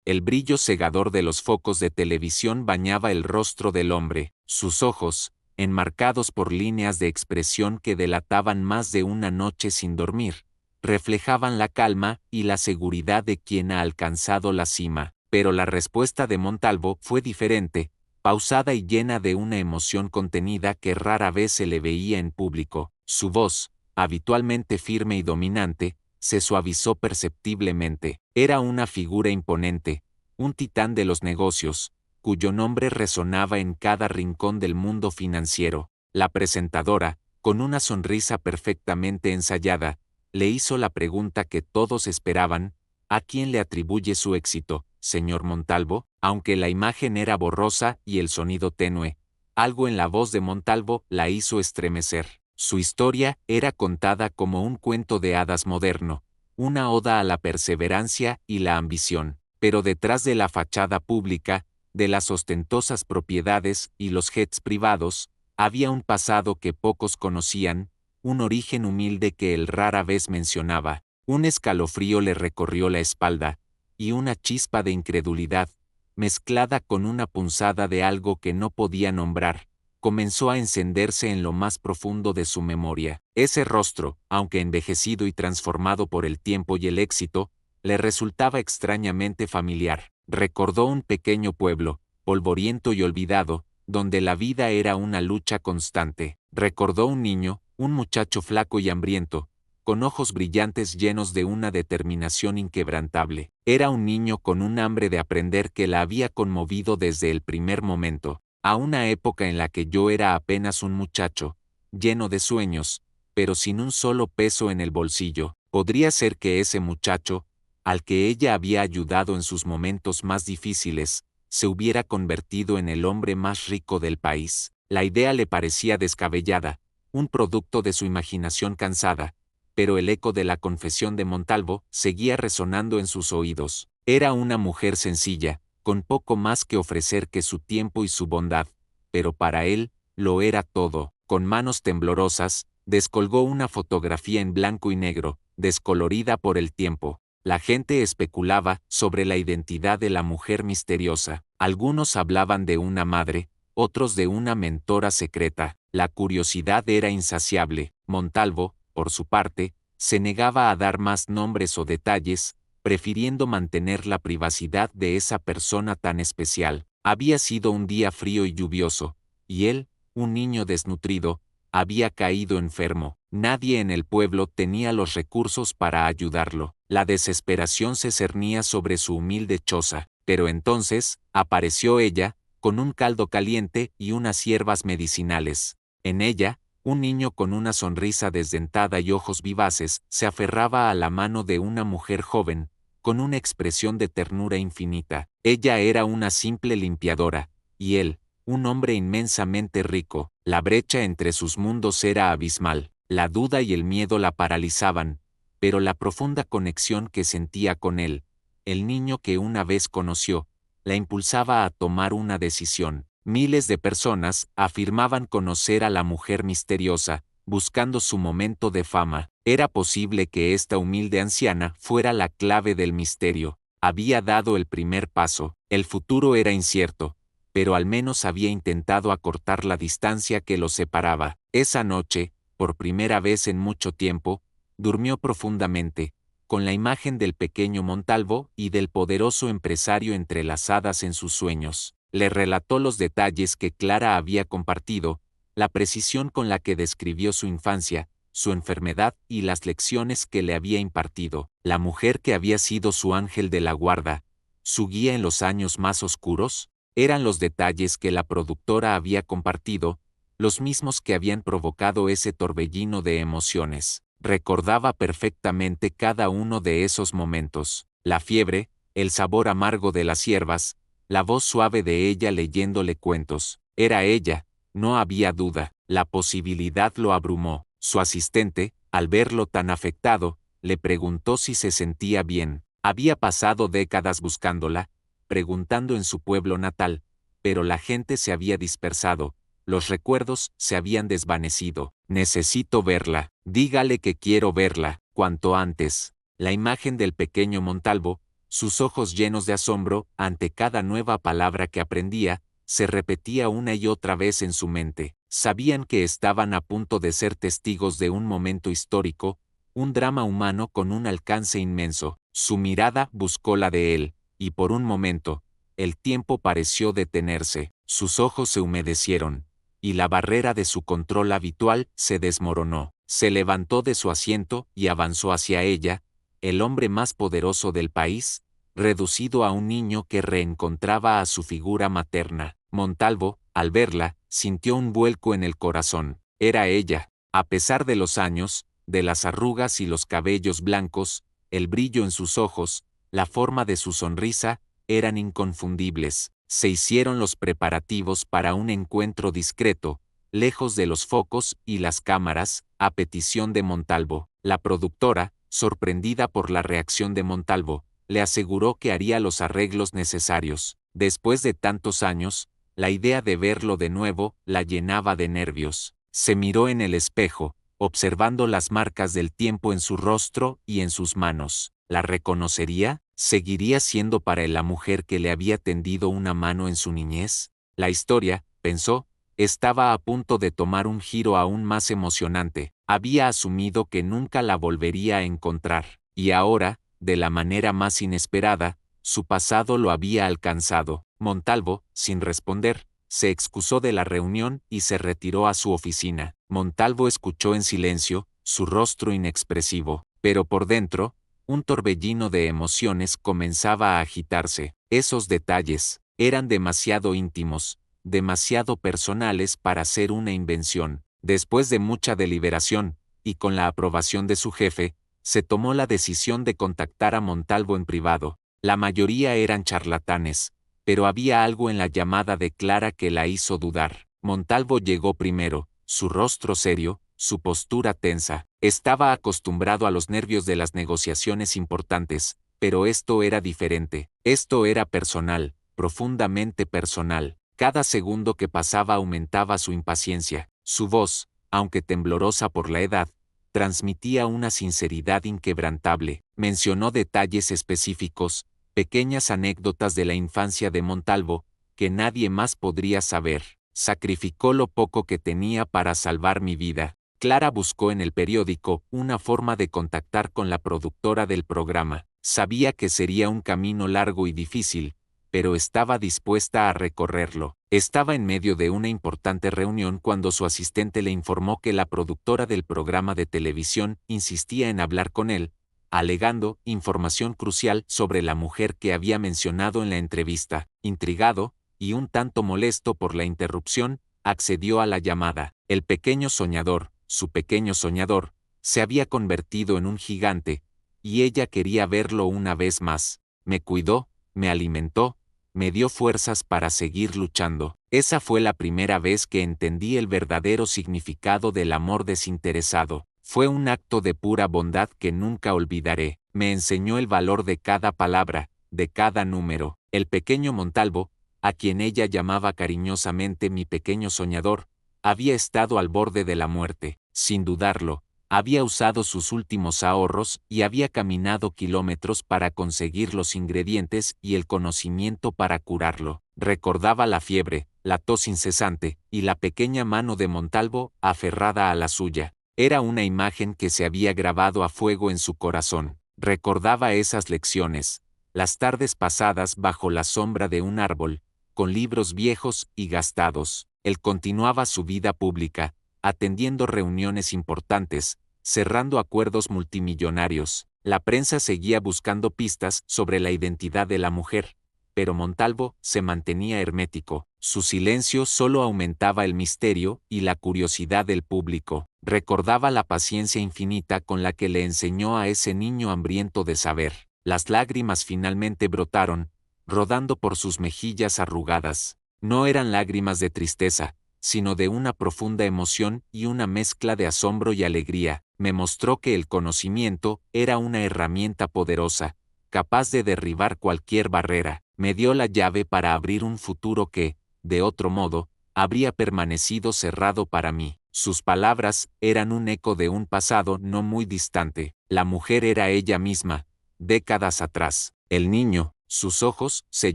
El brillo cegador de los focos de televisión bañaba el rostro del hombre. Sus ojos, enmarcados por líneas de expresión que delataban más de una noche sin dormir, reflejaban la calma y la seguridad de quien ha alcanzado la cima. Pero la respuesta de Montalvo fue diferente, pausada y llena de una emoción contenida que rara vez se le veía en público. Su voz, habitualmente firme y dominante, se suavizó perceptiblemente. Era una figura imponente, un titán de los negocios, cuyo nombre resonaba en cada rincón del mundo financiero. La presentadora, con una sonrisa perfectamente ensayada, le hizo la pregunta que todos esperaban: ¿a quién le atribuye su éxito, señor Montalvo? Aunque la imagen era borrosa y el sonido tenue, algo en la voz de Montalvo la hizo estremecer. Su historia era contada como un cuento de hadas moderno, una oda a la perseverancia y la ambición, pero detrás de la fachada pública, de las ostentosas propiedades y los jets privados, había un pasado que pocos conocían, un origen humilde que él rara vez mencionaba. Un escalofrío le recorrió la espalda, y una chispa de incredulidad, mezclada con una punzada de algo que no podía nombrar, comenzó a encenderse en lo más profundo de su memoria. Ese rostro, aunque envejecido y transformado por el tiempo y el éxito, le resultaba extrañamente familiar. Recordó un pequeño pueblo, polvoriento y olvidado, donde la vida era una lucha constante. Recordó un niño, un muchacho flaco y hambriento, con ojos brillantes llenos de una determinación inquebrantable. Era un niño con un hambre de aprender que la había conmovido desde el primer momento. A una época en la que yo era apenas un muchacho, lleno de sueños, pero sin un solo peso en el bolsillo. Podría ser que ese muchacho, al que ella había ayudado en sus momentos más difíciles, se hubiera convertido en el hombre más rico del país. La idea le parecía descabellada, un producto de su imaginación cansada, pero el eco de la confesión de Montalvo seguía resonando en sus oídos. Era una mujer sencilla, con poco más que ofrecer que su tiempo y su bondad, pero para él, lo era todo. Con manos temblorosas, descolgó una fotografía en blanco y negro, descolorida por el tiempo. La gente especulaba sobre la identidad de la mujer misteriosa. Algunos hablaban de una madre, otros de una mentora secreta. La curiosidad era insaciable. Montalvo, por su parte, se negaba a dar más nombres o detalles, prefiriendo mantener la privacidad de esa persona tan especial. Había sido un día frío y lluvioso, y él, un niño desnutrido, había caído enfermo. Nadie en el pueblo tenía los recursos para ayudarlo. La desesperación se cernía sobre su humilde choza, pero entonces, apareció ella, con un caldo caliente y unas hierbas medicinales. En ella, un niño con una sonrisa desdentada y ojos vivaces se aferraba a la mano de una mujer joven, con una expresión de ternura infinita. Ella era una simple limpiadora, y él, un hombre inmensamente rico. La brecha entre sus mundos era abismal. La duda y el miedo la paralizaban, pero la profunda conexión que sentía con él, el niño que una vez conoció, la impulsaba a tomar una decisión. Miles de personas afirmaban conocer a la mujer misteriosa, buscando su momento de fama. Era posible que esta humilde anciana fuera la clave del misterio. Había dado el primer paso. El futuro era incierto, pero al menos había intentado acortar la distancia que los separaba. Esa noche, por primera vez en mucho tiempo, durmió profundamente, con la imagen del pequeño Montalvo y del poderoso empresario entrelazadas en sus sueños. Le relató los detalles que Clara había compartido, la precisión con la que describió su infancia, su enfermedad y las lecciones que le había impartido. La mujer que había sido su ángel de la guarda, su guía en los años más oscuros, eran los detalles que la productora había compartido, los mismos que habían provocado ese torbellino de emociones. Recordaba perfectamente cada uno de esos momentos: la fiebre, el sabor amargo de las hierbas, la voz suave de ella leyéndole cuentos. Era ella, no había duda. La posibilidad lo abrumó. Su asistente, al verlo tan afectado, le preguntó si se sentía bien. Había pasado décadas buscándola, preguntando en su pueblo natal, pero la gente se había dispersado, los recuerdos se habían desvanecido. Necesito verla, dígale que quiero verla, cuanto antes. La imagen del pequeño Montalvo, sus ojos llenos de asombro ante cada nueva palabra que aprendía, se repetía una y otra vez en su mente. Sabían que estaban a punto de ser testigos de un momento histórico, un drama humano con un alcance inmenso. Su mirada buscó la de él, y por un momento, el tiempo pareció detenerse, sus ojos se humedecieron, y la barrera de su control habitual se desmoronó. Se levantó de su asiento y avanzó hacia ella, el hombre más poderoso del país, reducido a un niño que reencontraba a su figura materna. Montalvo, al verla, sintió un vuelco en el corazón. Era ella. A pesar de los años, de las arrugas y los cabellos blancos, el brillo en sus ojos, la forma de su sonrisa, eran inconfundibles. Se hicieron los preparativos para un encuentro discreto, lejos de los focos y las cámaras, a petición de Montalvo. La productora, sorprendida por la reacción de Montalvo, le aseguró que haría los arreglos necesarios. Después de tantos años, la idea de verlo de nuevo la llenaba de nervios. Se miró en el espejo, observando las marcas del tiempo en su rostro y en sus manos. ¿La reconocería? ¿Seguiría siendo para él la mujer que le había tendido una mano en su niñez? La historia, pensó, estaba a punto de tomar un giro aún más emocionante. Había asumido que nunca la volvería a encontrar, y ahora, de la manera más inesperada, su pasado lo había alcanzado. Montalvo, sin responder, se excusó de la reunión y se retiró a su oficina. Montalvo escuchó en silencio, su rostro inexpresivo, pero por dentro, un torbellino de emociones comenzaba a agitarse. Esos detalles eran demasiado íntimos, demasiado personales para ser una invención. Después de mucha deliberación, y con la aprobación de su jefe, se tomó la decisión de contactar a Montalvo en privado. La mayoría eran charlatanes, pero había algo en la llamada de Clara que la hizo dudar. Montalvo llegó primero, su rostro serio, su postura tensa. Estaba acostumbrado a los nervios de las negociaciones importantes, pero esto era diferente. Esto era personal, profundamente personal. Cada segundo que pasaba aumentaba su impaciencia. Su voz, aunque temblorosa por la edad, transmitía una sinceridad inquebrantable. Mencionó detalles específicos, pequeñas anécdotas de la infancia de Montalvo, que nadie más podría saber. Sacrificó lo poco que tenía para salvar mi vida. Clara buscó en el periódico una forma de contactar con la productora del programa. Sabía que sería un camino largo y difícil, pero estaba dispuesta a recorrerlo. Estaba en medio de una importante reunión cuando su asistente le informó que la productora del programa de televisión insistía en hablar con él, alegando información crucial sobre la mujer que había mencionado en la entrevista. Intrigado, y un tanto molesto por la interrupción, accedió a la llamada. El pequeño soñador, su pequeño soñador, se había convertido en un gigante, y ella quería verlo una vez más. Me cuidó, me alimentó, me dio fuerzas para seguir luchando. Esa fue la primera vez que entendí el verdadero significado del amor desinteresado. Fue un acto de pura bondad que nunca olvidaré. Me enseñó el valor de cada palabra, de cada número. El pequeño Montalvo, a quien ella llamaba cariñosamente mi pequeño soñador, había estado al borde de la muerte. Sin dudarlo, había usado sus últimos ahorros y había caminado kilómetros para conseguir los ingredientes y el conocimiento para curarlo. Recordaba la fiebre, la tos incesante, y la pequeña mano de Montalvo aferrada a la suya. Era una imagen que se había grabado a fuego en su corazón. Recordaba esas lecciones, las tardes pasadas bajo la sombra de un árbol, con libros viejos y gastados. Él continuaba su vida pública, atendiendo reuniones importantes, cerrando acuerdos multimillonarios. La prensa seguía buscando pistas sobre la identidad de la mujer, pero Montalvo se mantenía hermético. Su silencio solo aumentaba el misterio y la curiosidad del público. Recordaba la paciencia infinita con la que le enseñó a ese niño hambriento de saber. Las lágrimas finalmente brotaron, rodando por sus mejillas arrugadas. No eran lágrimas de tristeza, sino de una profunda emoción y una mezcla de asombro y alegría. Me mostró que el conocimiento era una herramienta poderosa, capaz de derribar cualquier barrera. Me dio la llave para abrir un futuro que, de otro modo, habría permanecido cerrado para mí. Sus palabras eran un eco de un pasado no muy distante. La mujer era ella misma, décadas atrás. El niño, sus ojos, se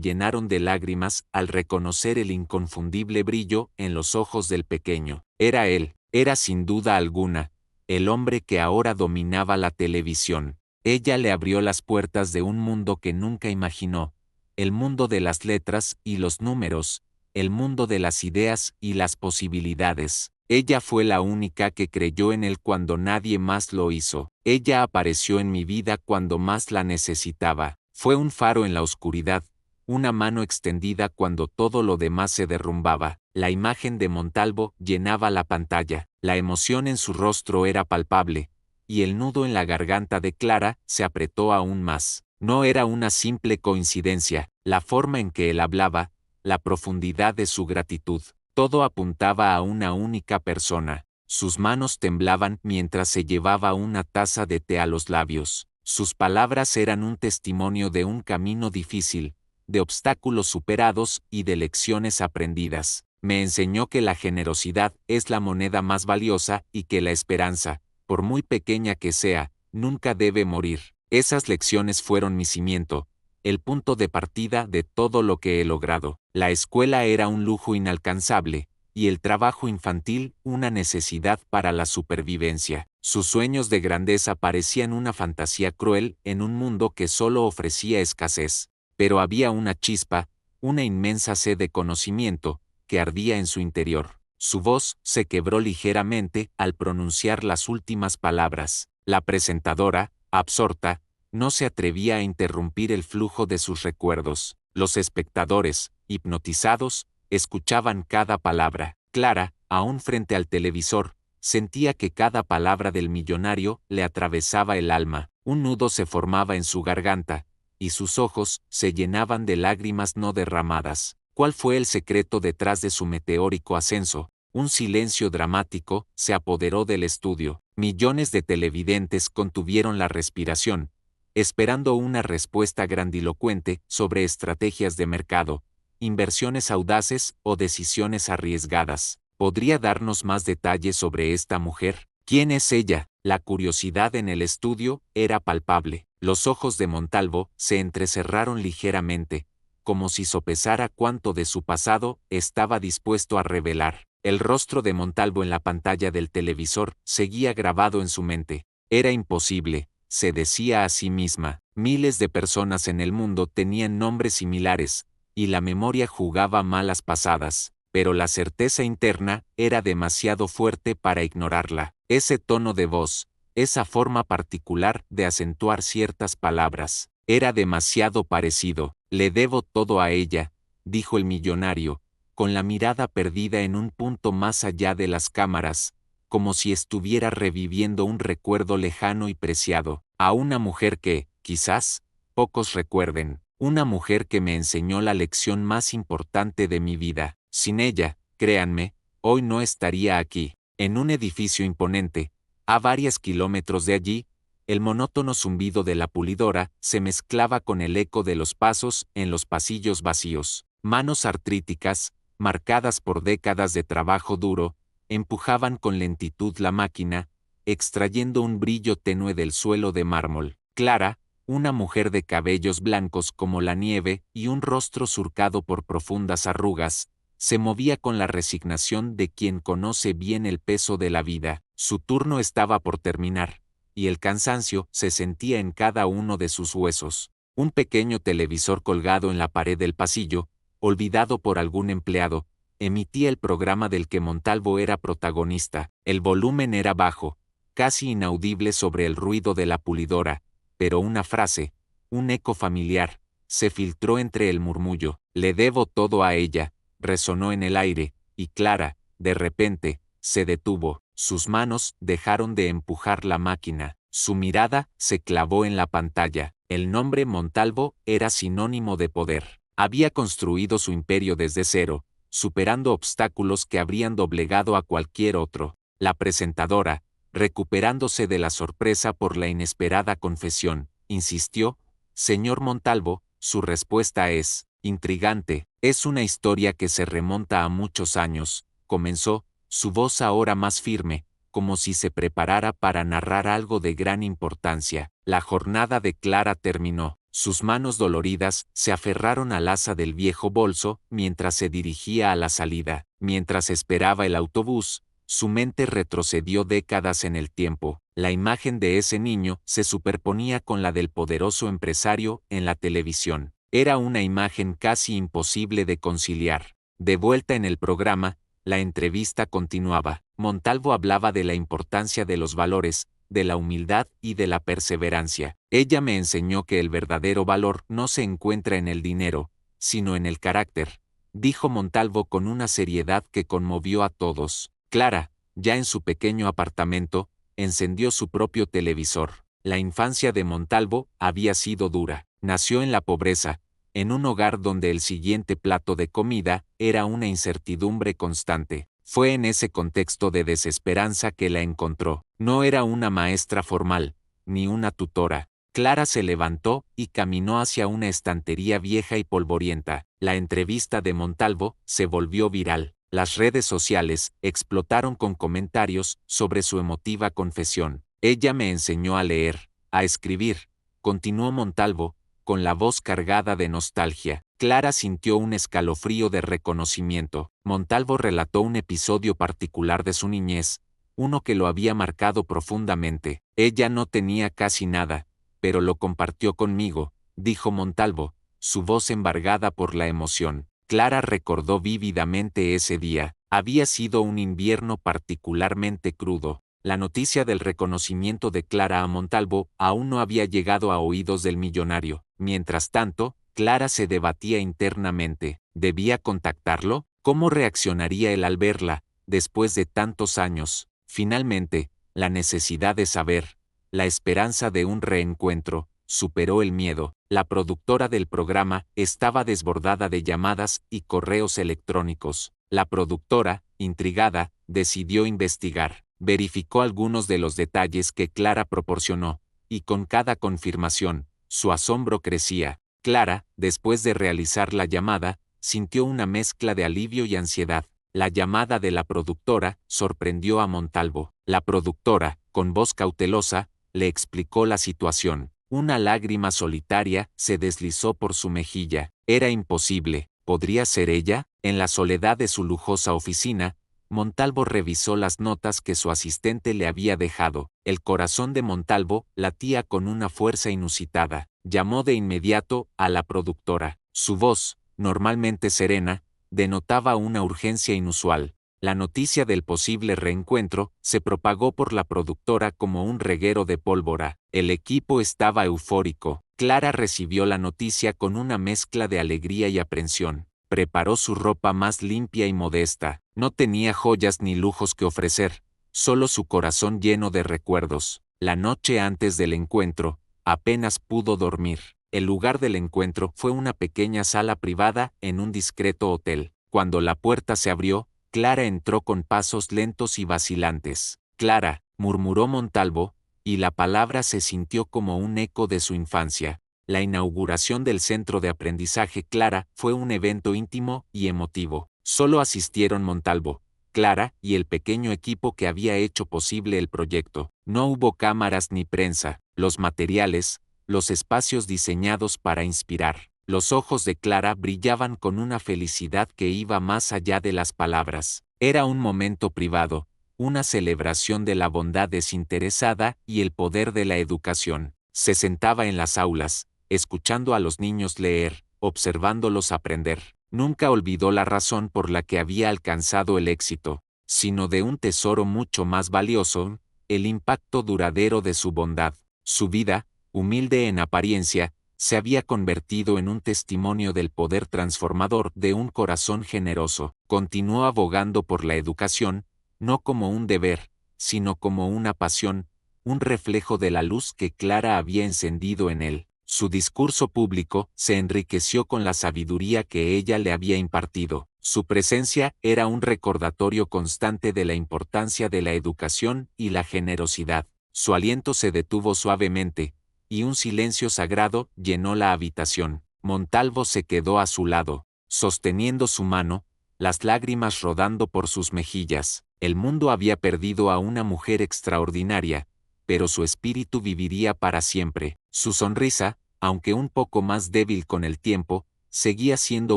llenaron de lágrimas al reconocer el inconfundible brillo en los ojos del pequeño. Era él, era sin duda alguna, el hombre que ahora dominaba la televisión. Ella le abrió las puertas de un mundo que nunca imaginó, el mundo de las letras y los números, el mundo de las ideas y las posibilidades. Ella fue la única que creyó en él cuando nadie más lo hizo. Ella apareció en mi vida cuando más la necesitaba. Fue un faro en la oscuridad, una mano extendida cuando todo lo demás se derrumbaba. La imagen de Montalvo llenaba la pantalla. La emoción en su rostro era palpable, y el nudo en la garganta de Clara se apretó aún más. No era una simple coincidencia, la forma en que él hablaba, la profundidad de su gratitud, todo apuntaba a una única persona. Sus manos temblaban mientras se llevaba una taza de té a los labios. Sus palabras eran un testimonio de un camino difícil, de obstáculos superados y de lecciones aprendidas. Me enseñó que la generosidad es la moneda más valiosa y que la esperanza, por muy pequeña que sea, nunca debe morir. Esas lecciones fueron mi cimiento, el punto de partida de todo lo que he logrado. La escuela era un lujo inalcanzable, y el trabajo infantil una necesidad para la supervivencia. Sus sueños de grandeza parecían una fantasía cruel en un mundo que solo ofrecía escasez, pero había una chispa, una inmensa sed de conocimiento, que ardía en su interior. Su voz se quebró ligeramente al pronunciar las últimas palabras. La presentadora, absorta, no se atrevía a interrumpir el flujo de sus recuerdos. Los espectadores, hipnotizados, escuchaban cada palabra. Clara, aún frente al televisor, sentía que cada palabra del millonario le atravesaba el alma. Un nudo se formaba en su garganta, y sus ojos se llenaban de lágrimas no derramadas. ¿Cuál fue el secreto detrás de su meteórico ascenso? Un silencio dramático se apoderó del estudio. Millones de televidentes contuvieron la respiración, esperando una respuesta grandilocuente sobre estrategias de mercado, inversiones audaces o decisiones arriesgadas. ¿Podría darnos más detalles sobre esta mujer? ¿Quién es ella? La curiosidad en el estudio era palpable. Los ojos de Montalvo se entrecerraron ligeramente, como si sopesara cuánto de su pasado estaba dispuesto a revelar. El rostro de Montalvo en la pantalla del televisor seguía grabado en su mente. Era imposible, se decía a sí misma. Miles de personas en el mundo tenían nombres similares, y la memoria jugaba malas pasadas, pero la certeza interna era demasiado fuerte para ignorarla. Ese tono de voz, esa forma particular de acentuar ciertas palabras, era demasiado parecido. Le debo todo a ella, dijo el millonario, con la mirada perdida en un punto más allá de las cámaras, como si estuviera reviviendo un recuerdo lejano y preciado, a una mujer que, quizás, pocos recuerden, una mujer que me enseñó la lección más importante de mi vida. Sin ella, créanme, hoy no estaría aquí. En un edificio imponente, a varios kilómetros de allí, el monótono zumbido de la pulidora se mezclaba con el eco de los pasos en los pasillos vacíos. Manos artríticas, marcadas por décadas de trabajo duro, empujaban con lentitud la máquina, extrayendo un brillo tenue del suelo de mármol. Clara, una mujer de cabellos blancos como la nieve y un rostro surcado por profundas arrugas, se movía con la resignación de quien conoce bien el peso de la vida. Su turno estaba por terminar, y el cansancio se sentía en cada uno de sus huesos. Un pequeño televisor colgado en la pared del pasillo, olvidado por algún empleado, emitía el programa del que Montalvo era protagonista. El volumen era bajo, casi inaudible sobre el ruido de la pulidora, pero una frase, un eco familiar, se filtró entre el murmullo. Le debo todo a ella, resonó en el aire, y Clara, de repente, se detuvo. Sus manos dejaron de empujar la máquina. Su mirada se clavó en la pantalla. El nombre Montalvo era sinónimo de poder. Había construido su imperio desde cero, superando obstáculos que habrían doblegado a cualquier otro. La presentadora, recuperándose de la sorpresa por la inesperada confesión, insistió: «Señor Montalvo, su respuesta es intrigante. Es una historia que se remonta a muchos años», comenzó, su voz ahora más firme, como si se preparara para narrar algo de gran importancia. La jornada de Clara terminó. Sus manos doloridas se aferraron al asa del viejo bolso mientras se dirigía a la salida. Mientras esperaba el autobús, su mente retrocedió décadas en el tiempo. La imagen de ese niño se superponía con la del poderoso empresario en la televisión. Era una imagen casi imposible de conciliar. De vuelta en el programa, la entrevista continuaba. Montalvo hablaba de la importancia de los valores, de la humildad y de la perseverancia. Ella me enseñó que el verdadero valor no se encuentra en el dinero, sino en el carácter, dijo Montalvo con una seriedad que conmovió a todos. Clara, ya en su pequeño apartamento, encendió su propio televisor. La infancia de Montalvo había sido dura. Nació en la pobreza, en un hogar donde el siguiente plato de comida era una incertidumbre constante. Fue en ese contexto de desesperanza que la encontró. No era una maestra formal, ni una tutora. Clara se levantó y caminó hacia una estantería vieja y polvorienta. La entrevista de Montalvo se volvió viral. Las redes sociales explotaron con comentarios sobre su emotiva confesión. Ella me enseñó a leer, a escribir, continuó Montalvo, con la voz cargada de nostalgia. Clara sintió un escalofrío de reconocimiento. Montalvo relató un episodio particular de su niñez, uno que lo había marcado profundamente. Ella no tenía casi nada, pero lo compartió conmigo, dijo Montalvo, su voz embargada por la emoción. Clara recordó vívidamente ese día. Había sido un invierno particularmente crudo. La noticia del reconocimiento de Clara a Montalvo aún no había llegado a oídos del millonario. Mientras tanto, Clara se debatía internamente. ¿Debía contactarlo? ¿Cómo reaccionaría él al verla, después de tantos años? Finalmente, la necesidad de saber, la esperanza de un reencuentro, superó el miedo. La productora del programa estaba desbordada de llamadas y correos electrónicos. La productora, intrigada, decidió investigar. Verificó algunos de los detalles que Clara proporcionó, y con cada confirmación, su asombro crecía. Clara, después de realizar la llamada, sintió una mezcla de alivio y ansiedad. La llamada de la productora sorprendió a Montalvo. La productora, con voz cautelosa, le explicó la situación. Una lágrima solitaria se deslizó por su mejilla. Era imposible. ¿Podría ser ella? En la soledad de su lujosa oficina, Montalvo revisó las notas que su asistente le había dejado. El corazón de Montalvo latía con una fuerza inusitada. Llamó de inmediato a la productora. Su voz, normalmente serena, denotaba una urgencia inusual. La noticia del posible reencuentro se propagó por la productora como un reguero de pólvora. El equipo estaba eufórico. Clara recibió la noticia con una mezcla de alegría y aprensión. Preparó su ropa más limpia y modesta. No tenía joyas ni lujos que ofrecer, solo su corazón lleno de recuerdos. La noche antes del encuentro, apenas pudo dormir. El lugar del encuentro fue una pequeña sala privada en un discreto hotel. Cuando la puerta se abrió, Clara entró con pasos lentos y vacilantes. Clara, murmuró Montalvo, y la palabra se sintió como un eco de su infancia. La inauguración del centro de aprendizaje Clara fue un evento íntimo y emotivo. Solo asistieron Montalvo, Clara y el pequeño equipo que había hecho posible el proyecto. No hubo cámaras ni prensa, los materiales, los espacios diseñados para inspirar. Los ojos de Clara brillaban con una felicidad que iba más allá de las palabras. Era un momento privado, una celebración de la bondad desinteresada y el poder de la educación. Se sentaba en las aulas, escuchando a los niños leer, observándolos aprender. Nunca olvidó la razón por la que había alcanzado el éxito, sino de un tesoro mucho más valioso, el impacto duradero de su bondad. Su vida, humilde en apariencia, se había convertido en un testimonio del poder transformador de un corazón generoso. Continuó abogando por la educación, no como un deber, sino como una pasión, un reflejo de la luz que Clara había encendido en él. Su discurso público se enriqueció con la sabiduría que ella le había impartido. Su presencia era un recordatorio constante de la importancia de la educación y la generosidad. Su aliento se detuvo suavemente, y un silencio sagrado llenó la habitación. Montalvo se quedó a su lado, sosteniendo su mano, las lágrimas rodando por sus mejillas. El mundo había perdido a una mujer extraordinaria, pero su espíritu viviría para siempre. Su sonrisa, aunque un poco más débil con el tiempo, seguía siendo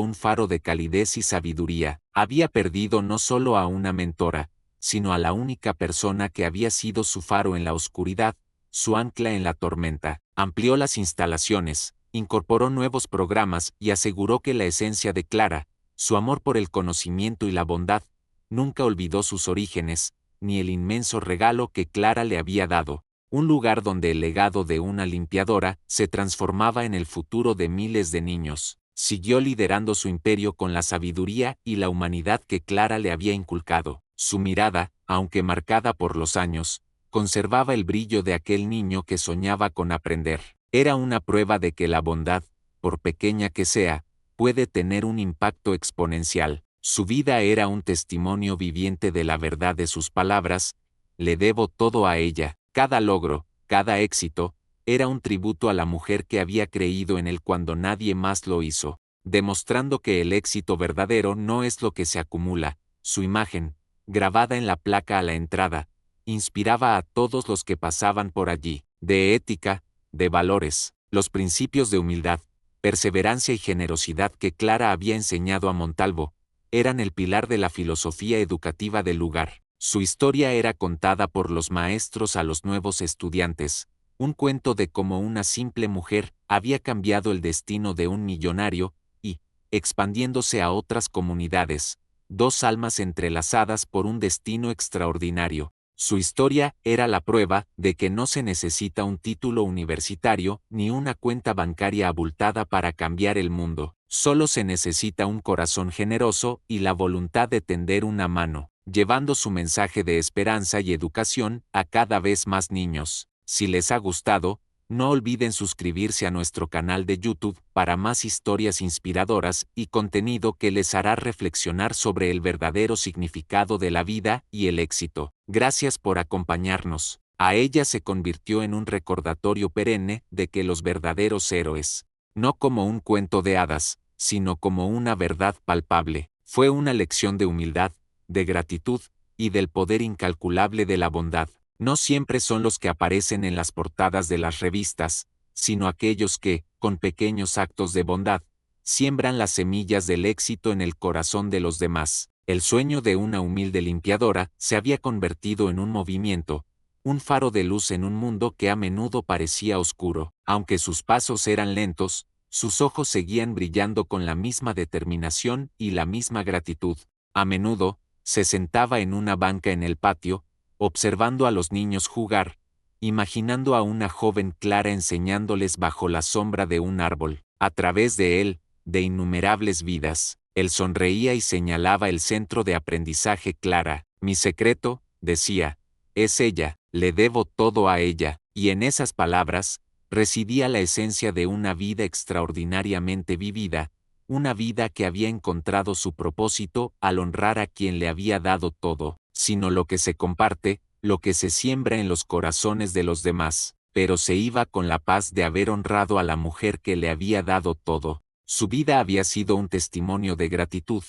un faro de calidez y sabiduría. Había perdido no solo a una mentora, sino a la única persona que había sido su faro en la oscuridad, su ancla en la tormenta. Amplió las instalaciones, incorporó nuevos programas y aseguró que la esencia de Clara, su amor por el conocimiento y la bondad, nunca olvidó sus orígenes, ni el inmenso regalo que Clara le había dado, un lugar donde el legado de una limpiadora se transformaba en el futuro de miles de niños. Siguió liderando su imperio con la sabiduría y la humanidad que Clara le había inculcado. Su mirada, aunque marcada por los años, conservaba el brillo de aquel niño que soñaba con aprender. Era una prueba de que la bondad, por pequeña que sea, puede tener un impacto exponencial. Su vida era un testimonio viviente de la verdad de sus palabras. Le debo todo a ella. Cada logro, cada éxito, era un tributo a la mujer que había creído en él cuando nadie más lo hizo, demostrando que el éxito verdadero no es lo que se acumula. Su imagen, grabada en la placa a la entrada, inspiraba a todos los que pasaban por allí, de ética, de valores, los principios de humildad, perseverancia y generosidad que Clara había enseñado a Montalvo, eran el pilar de la filosofía educativa del lugar. Su historia era contada por los maestros a los nuevos estudiantes, un cuento de cómo una simple mujer había cambiado el destino de un millonario y, expandiéndose a otras comunidades, dos almas entrelazadas por un destino extraordinario. Su historia era la prueba de que no se necesita un título universitario ni una cuenta bancaria abultada para cambiar el mundo. Solo se necesita un corazón generoso y la voluntad de tender una mano, llevando su mensaje de esperanza y educación a cada vez más niños. Si les ha gustado, no olviden suscribirse a nuestro canal de YouTube para más historias inspiradoras y contenido que les hará reflexionar sobre el verdadero significado de la vida y el éxito. Gracias por acompañarnos. A ella se convirtió en un recordatorio perenne de que los verdaderos héroes, no como un cuento de hadas, sino como una verdad palpable, fue una lección de humildad, de gratitud y del poder incalculable de la bondad. No siempre son los que aparecen en las portadas de las revistas, sino aquellos que, con pequeños actos de bondad, siembran las semillas del éxito en el corazón de los demás. El sueño de una humilde limpiadora se había convertido en un movimiento, un faro de luz en un mundo que a menudo parecía oscuro. Aunque sus pasos eran lentos, sus ojos seguían brillando con la misma determinación y la misma gratitud. A menudo, se sentaba en una banca en el patio, observando a los niños jugar, imaginando a una joven Clara enseñándoles bajo la sombra de un árbol. A través de él, de innumerables vidas, él sonreía y señalaba el centro de aprendizaje. Clara, mi secreto, decía, es ella, le debo todo a ella, y en esas palabras, residía la esencia de una vida extraordinariamente vivida, una vida que había encontrado su propósito al honrar a quien le había dado todo, sino lo que se comparte, lo que se siembra en los corazones de los demás, pero se iba con la paz de haber honrado a la mujer que le había dado todo. Su vida había sido un testimonio de gratitud,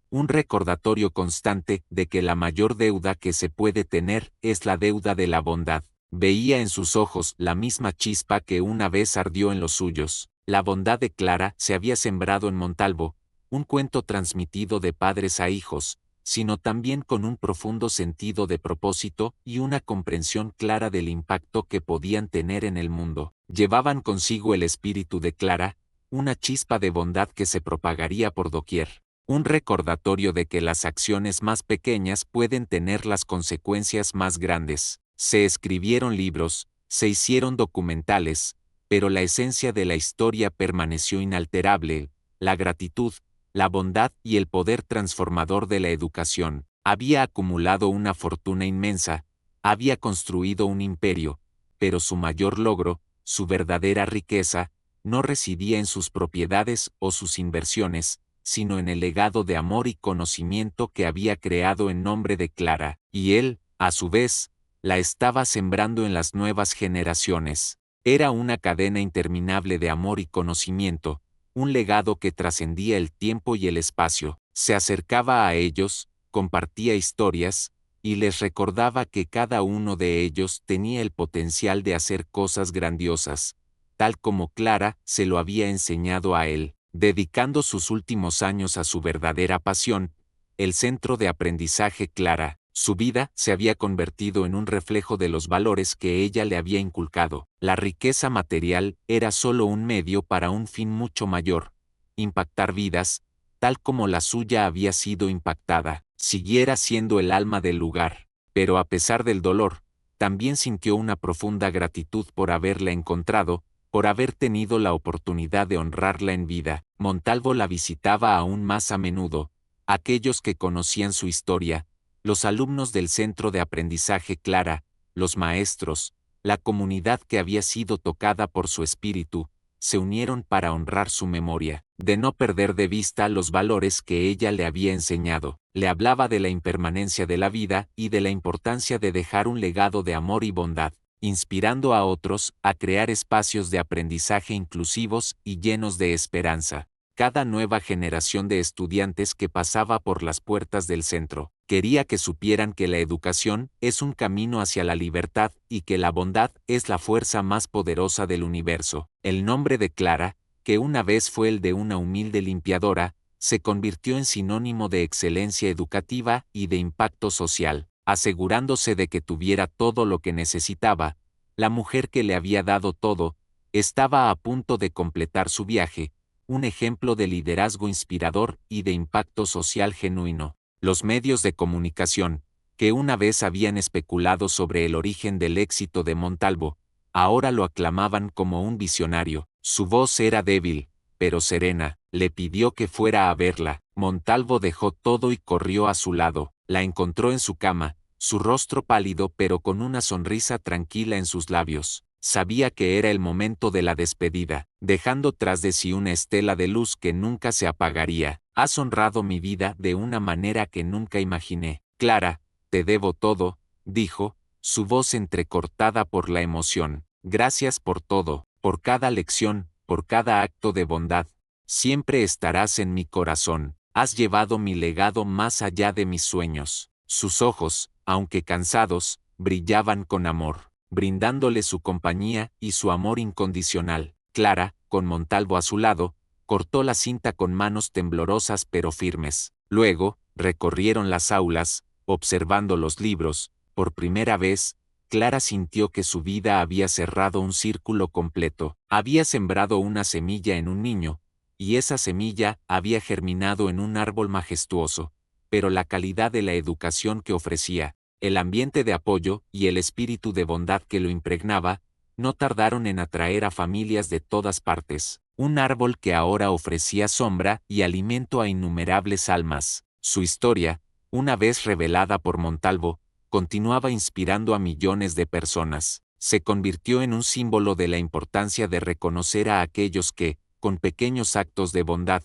un recordatorio constante de que la mayor deuda que se puede tener es la deuda de la bondad. Veía en sus ojos la misma chispa que una vez ardió en los suyos. La bondad de Clara se había sembrado en Montalvo, un cuento transmitido de padres a hijos, sino también con un profundo sentido de propósito y una comprensión clara del impacto que podían tener en el mundo. Llevaban consigo el espíritu de Clara, una chispa de bondad que se propagaría por doquier, un recordatorio de que las acciones más pequeñas pueden tener las consecuencias más grandes. Se escribieron libros, se hicieron documentales, pero la esencia de la historia permaneció inalterable: la gratitud, la bondad y el poder transformador de la educación. Había acumulado una fortuna inmensa, había construido un imperio, pero su mayor logro, su verdadera riqueza, no residía en sus propiedades o sus inversiones, sino en el legado de amor y conocimiento que había creado en nombre de Clara, y él, a su vez, la estaba sembrando en las nuevas generaciones. Era una cadena interminable de amor y conocimiento, un legado que trascendía el tiempo y el espacio. Se acercaba a ellos, compartía historias, y les recordaba que cada uno de ellos tenía el potencial de hacer cosas grandiosas, tal como Clara se lo había enseñado a él, dedicando sus últimos años a su verdadera pasión, el centro de aprendizaje Clara. Su vida se había convertido en un reflejo de los valores que ella le había inculcado. La riqueza material era solo un medio para un fin mucho mayor: impactar vidas, tal como la suya había sido impactada. Siguiera siendo el alma del lugar, pero a pesar del dolor, también sintió una profunda gratitud por haberla encontrado, por haber tenido la oportunidad de honrarla en vida. Montalvo la visitaba aún más a menudo. Aquellos que conocían su historia, los alumnos del centro de aprendizaje Clara, los maestros, la comunidad que había sido tocada por su espíritu, se unieron para honrar su memoria, de no perder de vista los valores que ella le había enseñado. Le hablaba de la impermanencia de la vida y de la importancia de dejar un legado de amor y bondad, inspirando a otros a crear espacios de aprendizaje inclusivos y llenos de esperanza. Cada nueva generación de estudiantes que pasaba por las puertas del centro quería que supieran que la educación es un camino hacia la libertad y que la bondad es la fuerza más poderosa del universo. El nombre de Clara, que una vez fue el de una humilde limpiadora, se convirtió en sinónimo de excelencia educativa y de impacto social. Asegurándose de que tuviera todo lo que necesitaba, la mujer que le había dado todo estaba a punto de completar su viaje, un ejemplo de liderazgo inspirador y de impacto social genuino. Los medios de comunicación, que una vez habían especulado sobre el origen del éxito de Montalvo, ahora lo aclamaban como un visionario. Su voz era débil, pero serena. Le pidió que fuera a verla. Montalvo dejó todo y corrió a su lado. La encontró en su cama, su rostro pálido pero con una sonrisa tranquila en sus labios. Sabía que era el momento de la despedida, dejando tras de sí una estela de luz que nunca se apagaría. Has honrado mi vida de una manera que nunca imaginé. Clara, te debo todo, dijo, su voz entrecortada por la emoción. Gracias por todo, por cada lección, por cada acto de bondad. Siempre estarás en mi corazón. Has llevado mi legado más allá de mis sueños. Sus ojos, aunque cansados, brillaban con amor, brindándole su compañía y su amor incondicional. Clara, con Montalvo a su lado, cortó la cinta con manos temblorosas pero firmes. Luego, recorrieron las aulas, observando los libros. Por primera vez, Clara sintió que su vida había cerrado un círculo completo. Había sembrado una semilla en un niño, y esa semilla había germinado en un árbol majestuoso. Pero la calidad de la educación que ofrecía, el ambiente de apoyo y el espíritu de bondad que lo impregnaba, no tardaron en atraer a familias de todas partes. Un árbol que ahora ofrecía sombra y alimento a innumerables almas. Su historia, una vez revelada por Montalvo, continuaba inspirando a millones de personas. Se convirtió en un símbolo de la importancia de reconocer a aquellos que, con pequeños actos de bondad,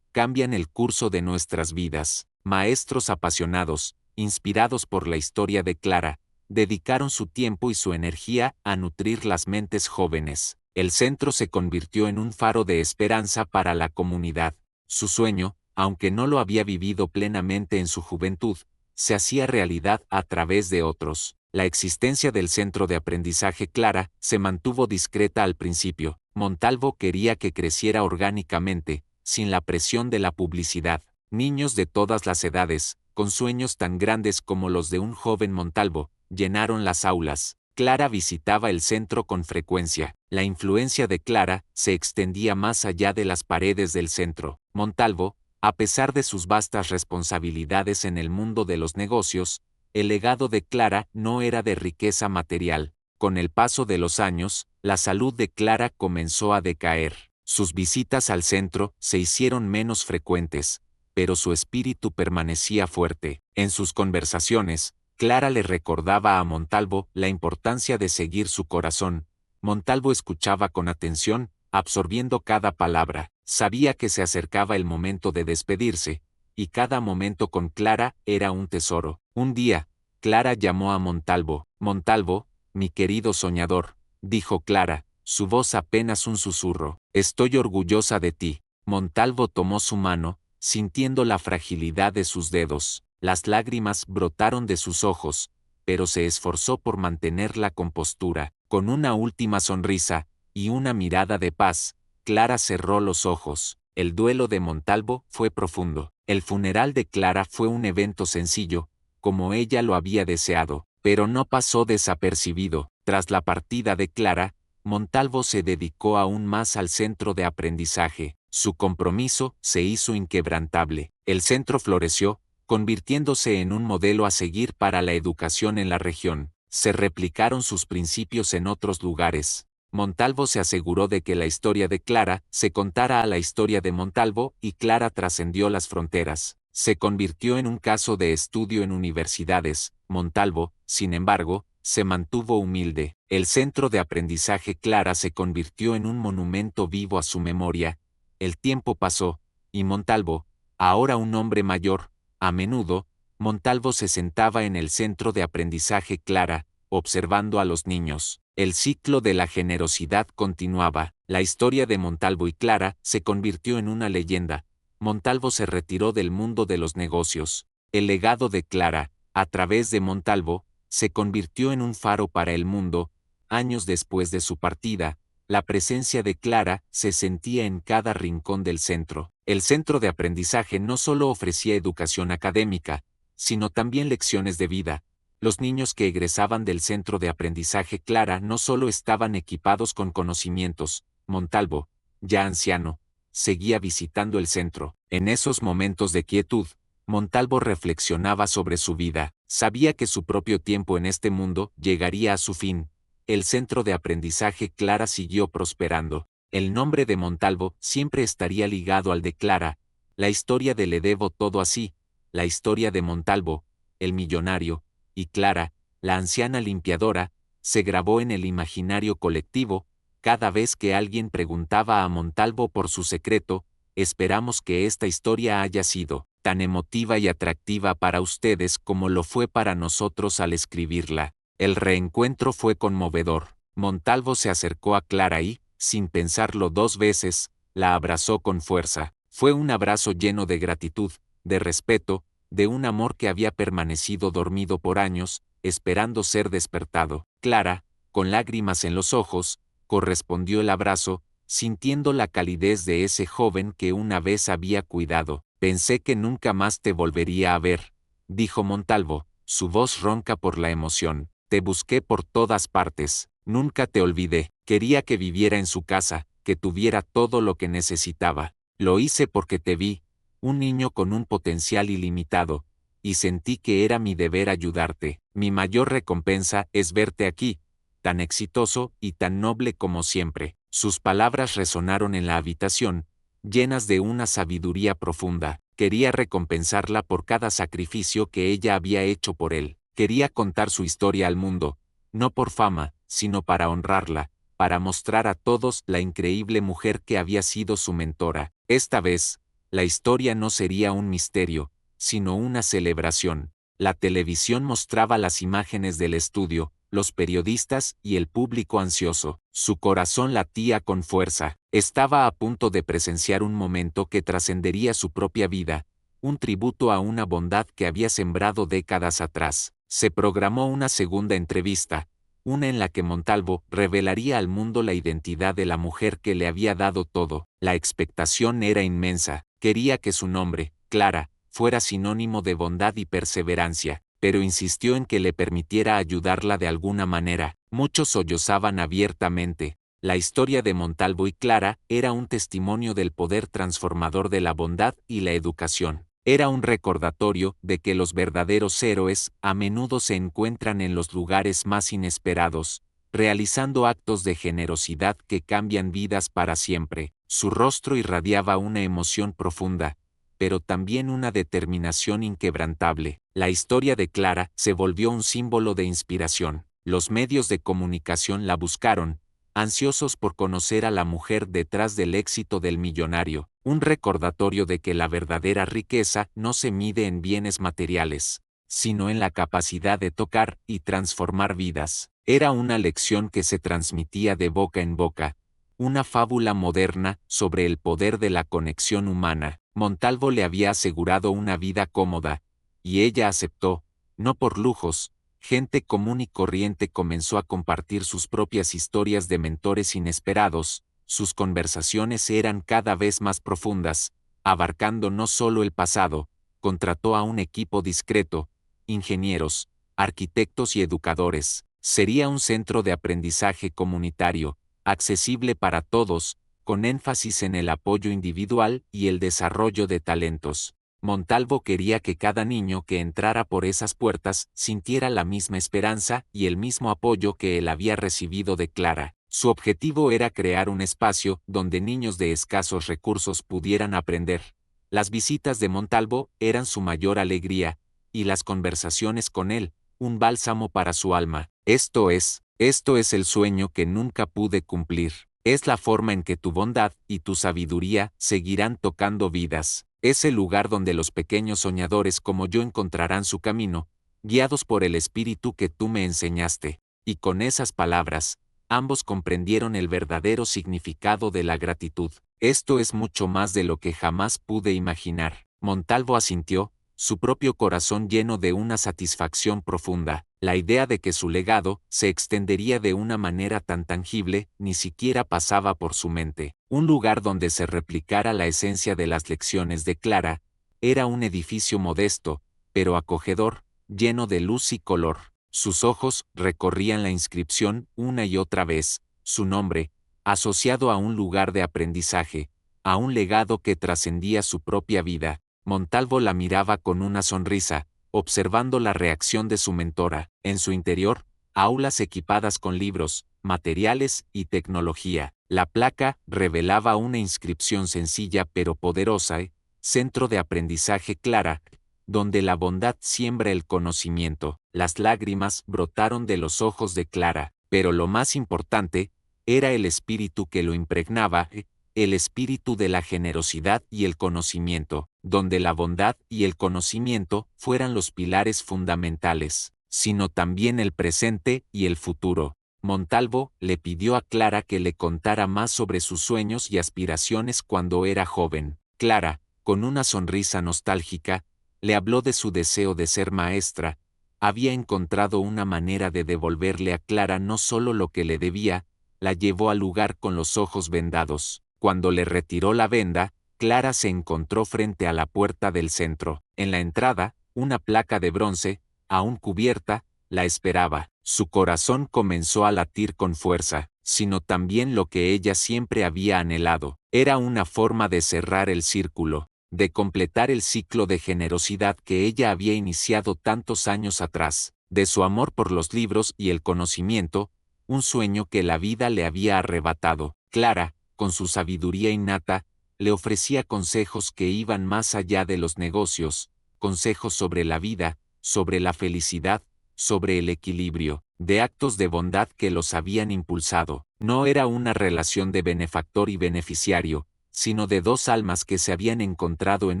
cambian el curso de nuestras vidas. Maestros apasionados, inspirados por la historia de Clara, dedicaron su tiempo y su energía a nutrir las mentes jóvenes. El centro se convirtió en un faro de esperanza para la comunidad. Su sueño, aunque no lo había vivido plenamente en su juventud, se hacía realidad a través de otros. La existencia del centro de aprendizaje Clara se mantuvo discreta al principio. Montalvo quería que creciera orgánicamente, sin la presión de la publicidad. Niños de todas las edades, con sueños tan grandes como los de un joven Montalvo, llenaron las aulas. Clara visitaba el centro con frecuencia. La influencia de Clara se extendía más allá de las paredes del centro. Montalvo, a pesar de sus vastas responsabilidades en el mundo de los negocios, el legado de Clara no era de riqueza material. Con el paso de los años, la salud de Clara comenzó a decaer. Sus visitas al centro se hicieron menos frecuentes, pero su espíritu permanecía fuerte. En sus conversaciones, Clara le recordaba a Montalvo la importancia de seguir su corazón. Montalvo escuchaba con atención, absorbiendo cada palabra. Sabía que se acercaba el momento de despedirse, y cada momento con Clara era un tesoro. Un día, Clara llamó a Montalvo. Montalvo, mi querido soñador, dijo Clara, su voz apenas un susurro. Estoy orgullosa de ti. Montalvo tomó su mano, sintiendo la fragilidad de sus dedos. Las lágrimas brotaron de sus ojos, pero se esforzó por mantener la compostura. Con una última sonrisa, y una mirada de paz, Clara cerró los ojos. El duelo de Montalvo fue profundo. El funeral de Clara fue un evento sencillo, como ella lo había deseado, pero no pasó desapercibido. Tras la partida de Clara, Montalvo se dedicó aún más al centro de aprendizaje. Su compromiso se hizo inquebrantable. El centro floreció, convirtiéndose en un modelo a seguir para la educación en la región. Se replicaron sus principios en otros lugares. Montalvo se aseguró de que la historia de Clara se contara a la historia de Montalvo y Clara trascendió las fronteras. Se convirtió en un caso de estudio en universidades. Montalvo, sin embargo, se mantuvo humilde. El centro de aprendizaje Clara se convirtió en un monumento vivo a su memoria. El tiempo pasó, y Montalvo, ahora un hombre mayor, a menudo, Montalvo se sentaba en el centro de aprendizaje Clara, observando a los niños. El ciclo de la generosidad continuaba. La historia de Montalvo y Clara se convirtió en una leyenda. Montalvo se retiró del mundo de los negocios. El legado de Clara, a través de Montalvo, se convirtió en un faro para el mundo. Años después de su partida, la presencia de Clara se sentía en cada rincón del centro. El centro de aprendizaje no solo ofrecía educación académica, sino también lecciones de vida. Los niños que egresaban del centro de aprendizaje Clara no solo estaban equipados con conocimientos. Montalvo, ya anciano, seguía visitando el centro. En esos momentos de quietud, Montalvo reflexionaba sobre su vida. Sabía que su propio tiempo en este mundo llegaría a su fin. El centro de aprendizaje Clara siguió prosperando. El nombre de Montalvo siempre estaría ligado al de Clara. La historia de Le debo todo así. La historia de Montalvo, el millonario, y Clara, la anciana limpiadora, se grabó en el imaginario colectivo. Cada vez que alguien preguntaba a Montalvo por su secreto, esperamos que esta historia haya sido tan emotiva y atractiva para ustedes como lo fue para nosotros al escribirla. El reencuentro fue conmovedor. Montalvo se acercó a Clara y, sin pensarlo dos veces, la abrazó con fuerza. Fue un abrazo lleno de gratitud, de respeto, de un amor que había permanecido dormido por años, esperando ser despertado. Clara, con lágrimas en los ojos, correspondió el abrazo, sintiendo la calidez de ese joven que una vez había cuidado. Pensé que nunca más te volvería a ver, dijo Montalvo, su voz ronca por la emoción. Te busqué por todas partes, nunca te olvidé. Quería que viviera en su casa, que tuviera todo lo que necesitaba. Lo hice porque te vi, un niño con un potencial ilimitado, y sentí que era mi deber ayudarte. Mi mayor recompensa es verte aquí, tan exitoso y tan noble como siempre. Sus palabras resonaron en la habitación, llenas de una sabiduría profunda. Quería recompensarla por cada sacrificio que ella había hecho por él. Quería contar su historia al mundo, no por fama, sino para honrarla, para mostrar a todos la increíble mujer que había sido su mentora. Esta vez, la historia no sería un misterio, sino una celebración. La televisión mostraba las imágenes del estudio, los periodistas y el público ansioso. Su corazón latía con fuerza. Estaba a punto de presenciar un momento que trascendería su propia vida, un tributo a una bondad que había sembrado décadas atrás. Se programó una segunda entrevista, una en la que Montalvo revelaría al mundo la identidad de la mujer que le había dado todo. La expectación era inmensa. Quería que su nombre, Clara, fuera sinónimo de bondad y perseverancia, pero insistió en que le permitiera ayudarla de alguna manera. Muchos sollozaban abiertamente. La historia de Montalvo y Clara era un testimonio del poder transformador de la bondad y la educación. Era un recordatorio de que los verdaderos héroes a menudo se encuentran en los lugares más inesperados, realizando actos de generosidad que cambian vidas para siempre. Su rostro irradiaba una emoción profunda, pero también una determinación inquebrantable. La historia de Clara se volvió un símbolo de inspiración. Los medios de comunicación la buscaron, ansiosos por conocer a la mujer detrás del éxito del millonario, un recordatorio de que la verdadera riqueza no se mide en bienes materiales, sino en la capacidad de tocar y transformar vidas. Era una lección que se transmitía de boca en boca, una fábula moderna sobre el poder de la conexión humana. Montalvo le había asegurado una vida cómoda, y ella aceptó, no por lujos, gente común y corriente comenzó a compartir sus propias historias de mentores inesperados. Sus conversaciones eran cada vez más profundas, abarcando no solo el pasado. Contrató a un equipo discreto, ingenieros, arquitectos y educadores. Sería un centro de aprendizaje comunitario, accesible para todos, con énfasis en el apoyo individual y el desarrollo de talentos. Montalvo quería que cada niño que entrara por esas puertas sintiera la misma esperanza y el mismo apoyo que él había recibido de Clara. Su objetivo era crear un espacio donde niños de escasos recursos pudieran aprender. Las visitas de Montalvo eran su mayor alegría, y las conversaciones con él, un bálsamo para su alma. Esto es el sueño que nunca pude cumplir. Es la forma en que tu bondad y tu sabiduría seguirán tocando vidas. Es el lugar donde los pequeños soñadores como yo encontrarán su camino, guiados por el espíritu que tú me enseñaste. Y con esas palabras, ambos comprendieron el verdadero significado de la gratitud. Esto es mucho más de lo que jamás pude imaginar. Montalvo asintió, su propio corazón lleno de una satisfacción profunda. La idea de que su legado se extendería de una manera tan tangible ni siquiera pasaba por su mente. Un lugar donde se replicara la esencia de las lecciones de Clara, era un edificio modesto, pero acogedor, lleno de luz y color. Sus ojos recorrían la inscripción una y otra vez, su nombre, asociado a un lugar de aprendizaje, a un legado que trascendía su propia vida. Montalvo la miraba con una sonrisa, observando la reacción de su mentora. En su interior, aulas equipadas con libros, materiales y tecnología. La placa revelaba una inscripción sencilla pero poderosa: Centro de Aprendizaje Clara, donde la bondad siembra el conocimiento. Las lágrimas brotaron de los ojos de Clara, pero lo más importante era el espíritu que lo impregnaba, el espíritu de la generosidad y el conocimiento, donde la bondad y el conocimiento fueran los pilares fundamentales, sino también el presente y el futuro. Montalvo le pidió a Clara que le contara más sobre sus sueños y aspiraciones cuando era joven. Clara, con una sonrisa nostálgica, le habló de su deseo de ser maestra. Había encontrado una manera de devolverle a Clara no solo lo que le debía, la llevó al lugar con los ojos vendados. Cuando le retiró la venda, Clara se encontró frente a la puerta del centro. En la entrada, una placa de bronce, aún cubierta, la esperaba. Su corazón comenzó a latir con fuerza, sino también lo que ella siempre había anhelado. Era una forma de cerrar el círculo, de completar el ciclo de generosidad que ella había iniciado tantos años atrás, de su amor por los libros y el conocimiento, un sueño que la vida le había arrebatado. Clara, con su sabiduría innata, le ofrecía consejos que iban más allá de los negocios, consejos sobre la vida, sobre la felicidad, sobre el equilibrio, de actos de bondad que los habían impulsado. No era una relación de benefactor y beneficiario, sino de dos almas que se habían encontrado en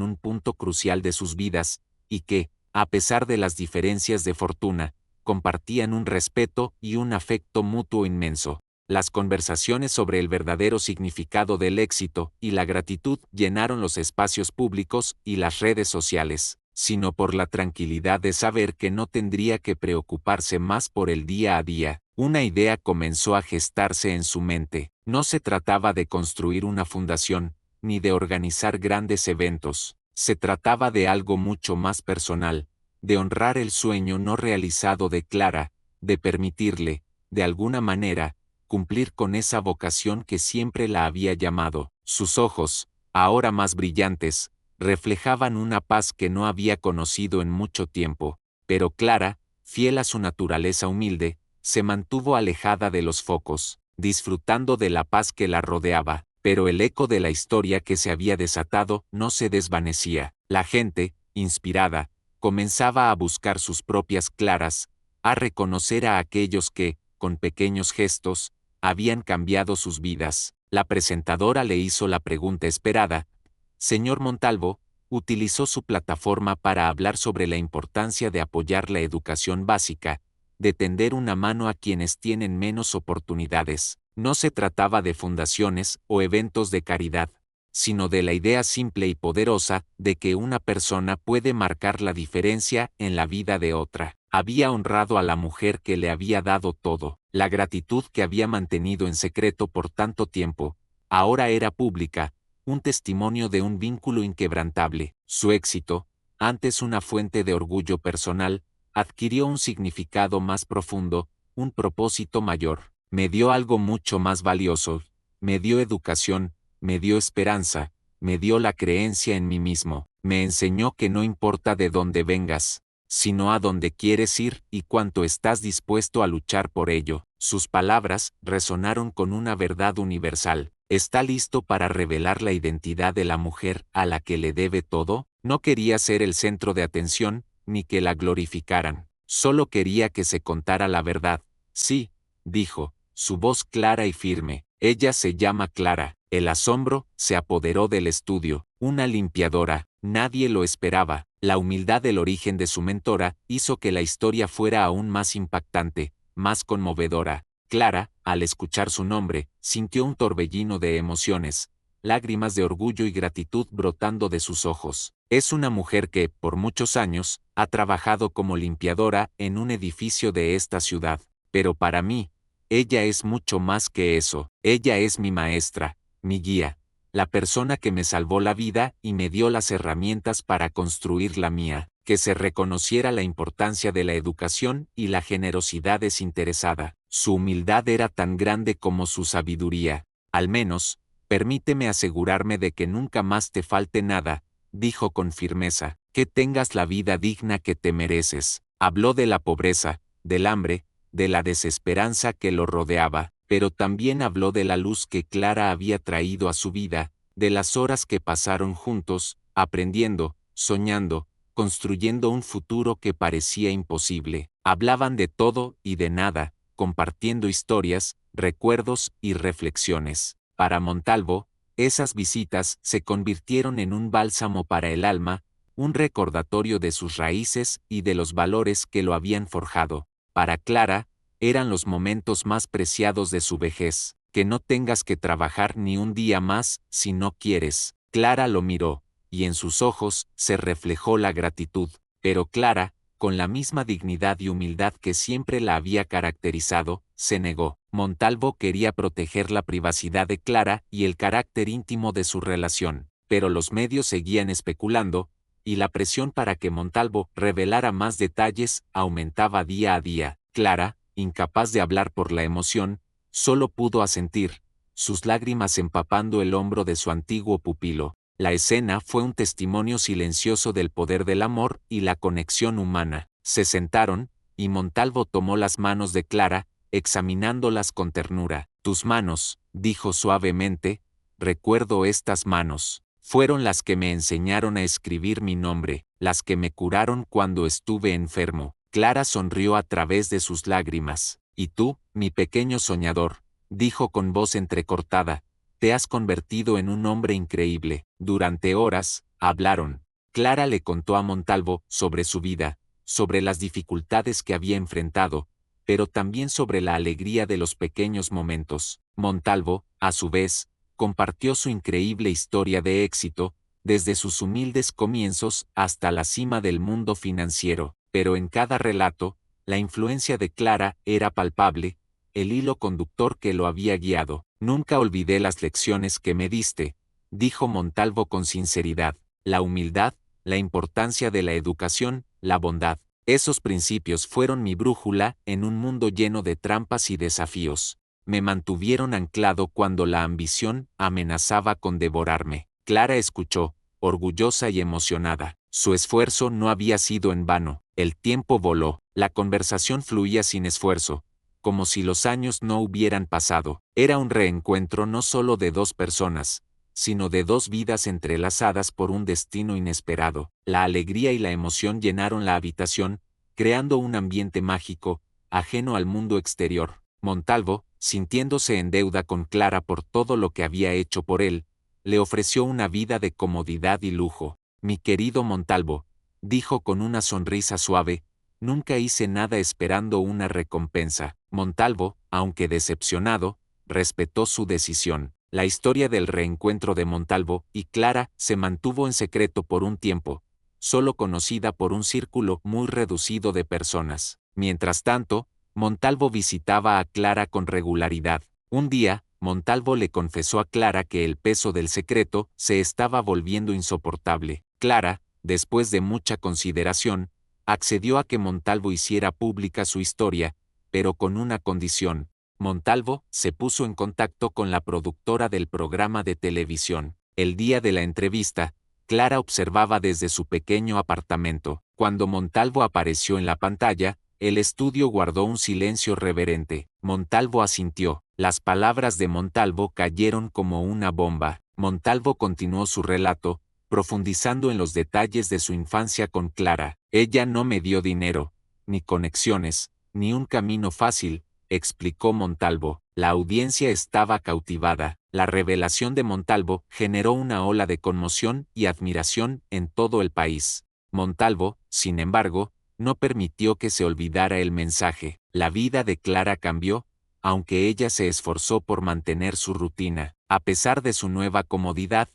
un punto crucial de sus vidas, y que, a pesar de las diferencias de fortuna, compartían un respeto y un afecto mutuo inmenso. Las conversaciones sobre el verdadero significado del éxito y la gratitud llenaron los espacios públicos y las redes sociales, sino por la tranquilidad de saber que no tendría que preocuparse más por el día a día. Una idea comenzó a gestarse en su mente. No se trataba de construir una fundación, ni de organizar grandes eventos. Se trataba de algo mucho más personal, de honrar el sueño no realizado de Clara, de permitirle, de alguna manera, cumplir con esa vocación que siempre la había llamado. Sus ojos, ahora más brillantes, reflejaban una paz que no había conocido en mucho tiempo, pero Clara, fiel a su naturaleza humilde, se mantuvo alejada de los focos, disfrutando de la paz que la rodeaba, pero el eco de la historia que se había desatado no se desvanecía. La gente, inspirada, comenzaba a buscar sus propias Claras, a reconocer a aquellos que, con pequeños gestos, habían cambiado sus vidas. La presentadora le hizo la pregunta esperada. Señor Montalvo, utilizó su plataforma para hablar sobre la importancia de apoyar la educación básica, de tender una mano a quienes tienen menos oportunidades. No se trataba de fundaciones o eventos de caridad, sino de la idea simple y poderosa de que una persona puede marcar la diferencia en la vida de otra. Había honrado a la mujer que le había dado todo. La gratitud que había mantenido en secreto por tanto tiempo, ahora era pública, un testimonio de un vínculo inquebrantable. Su éxito, antes una fuente de orgullo personal, adquirió un significado más profundo, un propósito mayor. Me dio algo mucho más valioso, me dio educación, me dio esperanza, me dio la creencia en mí mismo, me enseñó que no importa de dónde vengas, sino a dónde quieres ir y cuánto estás dispuesto a luchar por ello. Sus palabras resonaron con una verdad universal. ¿Está listo para revelar la identidad de la mujer a la que le debe todo? No quería ser el centro de atención, ni que la glorificaran. Solo quería que se contara la verdad. Sí, dijo, su voz clara y firme. Ella se llama Clara. El asombro se apoderó del estudio. Una limpiadora. Nadie lo esperaba. La humildad del origen de su mentora hizo que la historia fuera aún más impactante, más conmovedora. Clara, al escuchar su nombre, sintió un torbellino de emociones, lágrimas de orgullo y gratitud brotando de sus ojos. Es una mujer que, por muchos años, ha trabajado como limpiadora en un edificio de esta ciudad. Pero para mí, ella es mucho más que eso. Ella es mi maestra, mi guía, la persona que me salvó la vida y me dio las herramientas para construir la mía. Que se reconociera la importancia de la educación y la generosidad desinteresada. Su humildad era tan grande como su sabiduría. Al menos, permíteme asegurarme de que nunca más te falte nada, dijo con firmeza, que tengas la vida digna que te mereces. Habló de la pobreza, del hambre, de la desesperanza que lo rodeaba, pero también habló de la luz que Clara había traído a su vida, de las horas que pasaron juntos, aprendiendo, soñando, construyendo un futuro que parecía imposible. Hablaban de todo y de nada, compartiendo historias, recuerdos y reflexiones. Para Montalvo, esas visitas se convirtieron en un bálsamo para el alma, un recordatorio de sus raíces y de los valores que lo habían forjado. Para Clara, eran los momentos más preciados de su vejez. Que no tengas que trabajar ni un día más si no quieres. Clara lo miró, y en sus ojos se reflejó la gratitud. Pero Clara, con la misma dignidad y humildad que siempre la había caracterizado, se negó. Montalvo quería proteger la privacidad de Clara y el carácter íntimo de su relación, pero los medios seguían especulando, y la presión para que Montalvo revelara más detalles aumentaba día a día. Clara, incapaz de hablar por la emoción, solo pudo asentir, sus lágrimas empapando el hombro de su antiguo pupilo. La escena fue un testimonio silencioso del poder del amor y la conexión humana. Se sentaron, y Montalvo tomó las manos de Clara, examinándolas con ternura. Tus manos, dijo suavemente, recuerdo estas manos. Fueron las que me enseñaron a escribir mi nombre, las que me curaron cuando estuve enfermo. Clara sonrió a través de sus lágrimas. Y tú, mi pequeño soñador, dijo con voz entrecortada, te has convertido en un hombre increíble. Durante horas, hablaron. Clara le contó a Montalvo sobre su vida, sobre las dificultades que había enfrentado, pero también sobre la alegría de los pequeños momentos. Montalvo, a su vez, compartió su increíble historia de éxito, desde sus humildes comienzos hasta la cima del mundo financiero, pero en cada relato, la influencia de Clara era palpable, el hilo conductor que lo había guiado. Nunca olvidé las lecciones que me diste, dijo Montalvo con sinceridad, la humildad, la importancia de la educación, la bondad. Esos principios fueron mi brújula en un mundo lleno de trampas y desafíos. Me mantuvieron anclado cuando la ambición amenazaba con devorarme. Clara escuchó, orgullosa y emocionada. Su esfuerzo no había sido en vano. El tiempo voló. La conversación fluía sin esfuerzo, como si los años no hubieran pasado. Era un reencuentro no solo de dos personas, sino de dos vidas entrelazadas por un destino inesperado. La alegría y la emoción llenaron la habitación, creando un ambiente mágico, ajeno al mundo exterior. Montalvo, sintiéndose en deuda con Clara por todo lo que había hecho por él, le ofreció una vida de comodidad y lujo. Mi querido Montalvo, dijo con una sonrisa suave, nunca hice nada esperando una recompensa. Montalvo, aunque decepcionado, respetó su decisión. La historia del reencuentro de Montalvo y Clara se mantuvo en secreto por un tiempo, solo conocida por un círculo muy reducido de personas. Mientras tanto, Montalvo visitaba a Clara con regularidad. Un día, Montalvo le confesó a Clara que el peso del secreto se estaba volviendo insoportable. Clara, después de mucha consideración, accedió a que Montalvo hiciera pública su historia, pero con una condición. Montalvo se puso en contacto con la productora del programa de televisión. El día de la entrevista, Clara observaba desde su pequeño apartamento. Cuando Montalvo apareció en la pantalla, el estudio guardó un silencio reverente. Montalvo asintió. Las palabras de Montalvo cayeron como una bomba. Montalvo continuó su relato, profundizando en los detalles de su infancia con Clara. Ella no me dio dinero, ni conexiones, ni un camino fácil, explicó Montalvo. La audiencia estaba cautivada. La revelación de Montalvo generó una ola de conmoción y admiración en todo el país. Montalvo, sin embargo, no permitió que se olvidara el mensaje. La vida de Clara cambió, aunque ella se esforzó por mantener su rutina. A pesar de su nueva comodidad,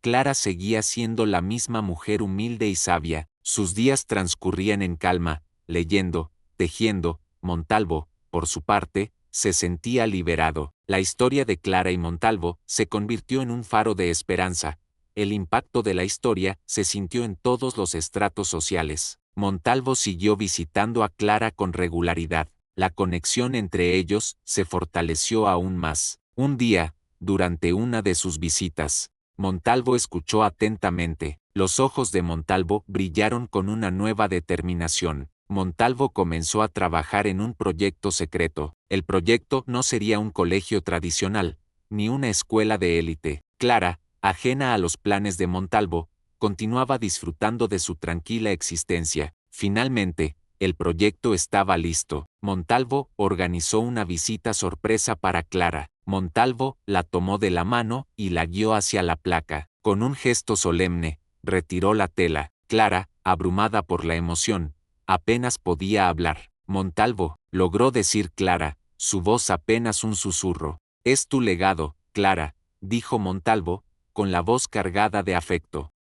Clara seguía siendo la misma mujer humilde y sabia. Sus días transcurrían en calma, leyendo, tejiendo. Montalvo, por su parte, se sentía liberado. La historia de Clara y Montalvo se convirtió en un faro de esperanza. El impacto de la historia se sintió en todos los estratos sociales. Montalvo siguió visitando a Clara con regularidad. La conexión entre ellos se fortaleció aún más. Un día, durante una de sus visitas, Montalvo escuchó atentamente. Los ojos de Montalvo brillaron con una nueva determinación. Montalvo comenzó a trabajar en un proyecto secreto. El proyecto no sería un colegio tradicional, ni una escuela de élite. Clara, ajena a los planes de Montalvo, continuaba disfrutando de su tranquila existencia. Finalmente, el proyecto estaba listo. Montalvo organizó una visita sorpresa para Clara. Montalvo la tomó de la mano y la guió hacia la placa. Con un gesto solemne, retiró la tela. Clara, abrumada por la emoción, apenas podía hablar. Montalvo, logró decir Clara, su voz apenas un susurro. Es tu legado, Clara, dijo Montalvo, con la voz cargada de afecto.